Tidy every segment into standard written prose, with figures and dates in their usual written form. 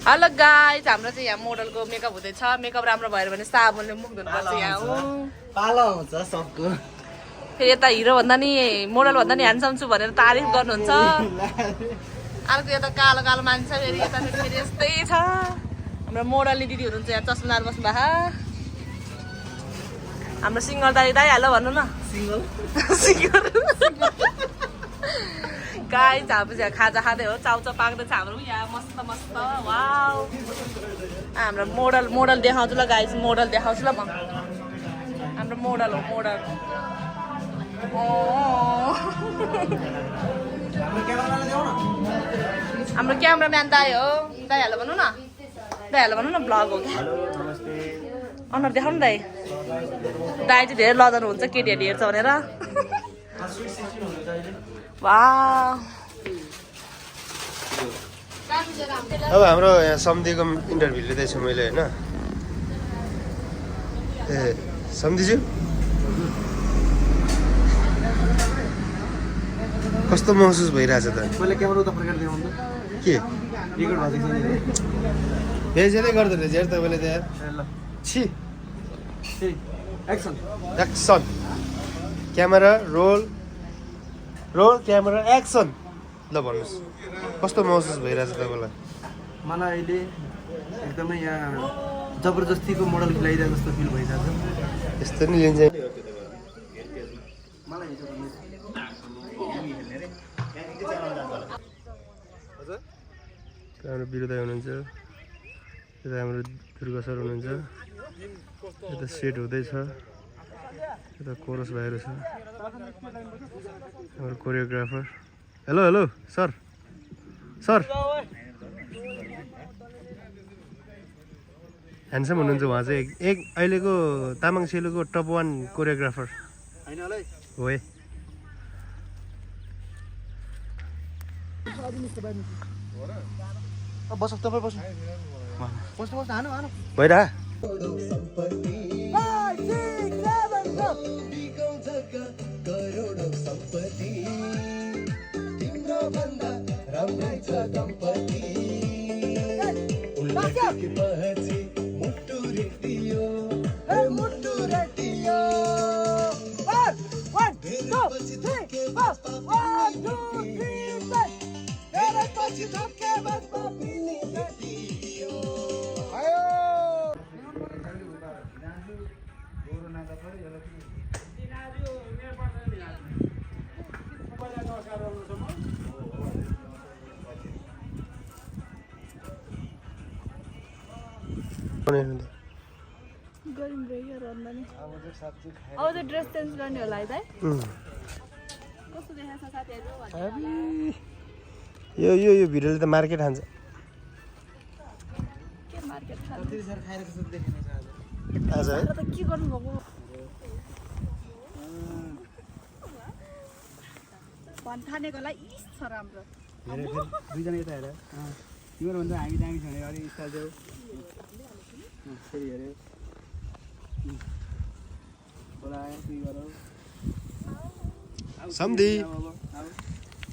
Hello guys, हाम्रो चाहिँ यहाँ मोडलको मेकअप हुँदैछ। मेकअप राम्रो भएर भने साबुनले मुख धुनुपर्छ यहाँ हो। पालो आउँछ सबको। फेरि यता हिरो भन्दा नि मोडल भन्दा नि ह्यान्डसम छु भनेर तारिफ गर्नुहुन्छ। अर्को यता कालो कालो मान्छे फेरि यता फेरि यस्तै छ। हाम्रो मोडलले दिदी हुनुहुन्छ यहाँ चस्मादार बस्नु भएको। हाम्रो सिङ्गल दाई दाई हाल भन्नु न। सिङ्गल गाइज हाम्रो चाहिँ खाजा खाँदै हो। चाउचाउ पाक्दैछ हाम्रो यहाँ मस्त मस्त। वाउ हाम्रो मोडल देखाउँछु ल गाइज। मोडल देखाउँछु ल म। हाम्रो मोडल हो मोडल। हाम्रो क्यामराम्यान दाई हो। दाई हाल भन्नु न। दाई हाल भन्नु न। ब्लग हो क्या। अनुहार देखाउनु दाई। दाई चाहिँ धेरै लजाउनु हुन्छ केटीहरूले हेर्छ भनेर। अब हाम्रो यहाँ सम्धिको इन्टरभ्यू लिँदैछु मैले होइन। ए सम्धिज्यू कस्तो महसुस भइरहेछ त? के बेजेरै गर्दो रहेछ यार तपाईँले त यार। छि action camera roll camera action. ल भन्नुहोस् कस्तो महसुस भइरहेछ तपाईँलाई? मलाई अहिले एकदमै यहाँ जबरजस्तीको मोडल खिलाइरहेको जस्तो फिल भइरहेछ। यस्तो नि लिन्छ। हाम्रो बिरुदा हुनुहुन्छ, यता हाम्रो दुर्गा सर हुनुहुन्छ, यता सेट हुँदैछ, यता कोरस भाइहरू छ, हाम्रो choreographer. Hello hello sir sir handsome हुनुहुन्छ उहाँ चाहिँ। एक अहिलेको तामाङ सेलुको टप 1 कोरियोग्राफर हो है। बस तपाईँ बस्नु भइरह अब चाहिँ ड्रेस चेन्ज गर्ने होला है दाइ। कस्तो देखाएको छ साथीहरु? यो भिडियोले त मार्केट खान्छ। के मार्केट खान्छ? आज है त के गर्नु भएको? भन्ठानेकोलाई इस छ राम्रो। दुईजना यता हेर तिम्रो भन्दा हामी दामी छ भने अलिक स्टाइल देऊ। फेरि हेऱ्यो बोलायो दुई गरौ सम्धि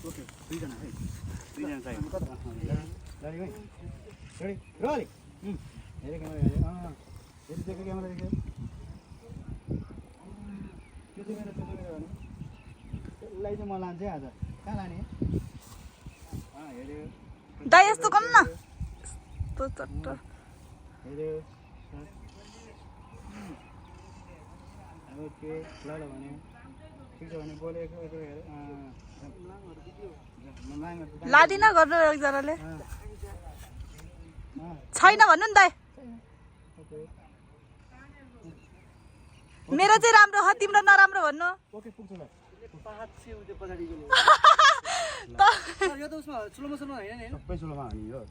ओके दुईजना है दुईजना चाहियो रेडी भाइ रेडी रोल हेरे क्यामेरा हेरे हेरि देख्यो क्यामेरा देख्यो त्यो चाहिँ मेरो भने त्यसलाई चाहिँ म लान्छु आज कहाँ लाने हेऱ्यो दाइ यस्तो गर्नु न। यस्तो चट्ट हेऱ्यो ओके ल भने ठिक छ भने बोलेको हेर लादिन गर्नु एकजनाले छैन भन्नु नि दाइ। मेरो चाहिँ राम्रो हो तिम्रो नराम्रो भन्नु। ओके पुग्छ ल पाँच छ उते पछाडि गेले यो त उसमा स्लो मोसनमा हैन नि सबै स्लोमा हानि हो।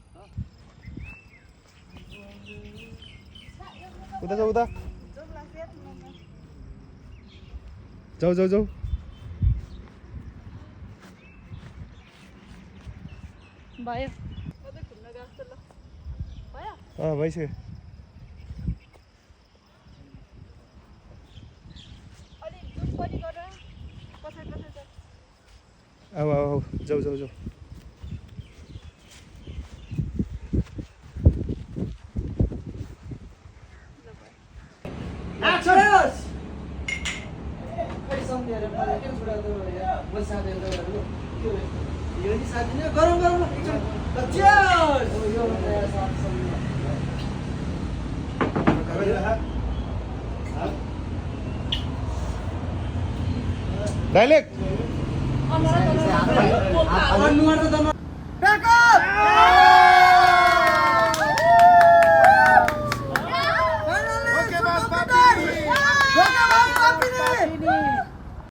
उता जाऊ उता जाऊ जाऊ जाऊ। भयो भइसक्यो। आऊ आऊ जाऊ जाऊ जाऊ। यो नि साथी नै गरौँ गरौँ एकचोटि cheers! डाइलेक्ट अनुहार त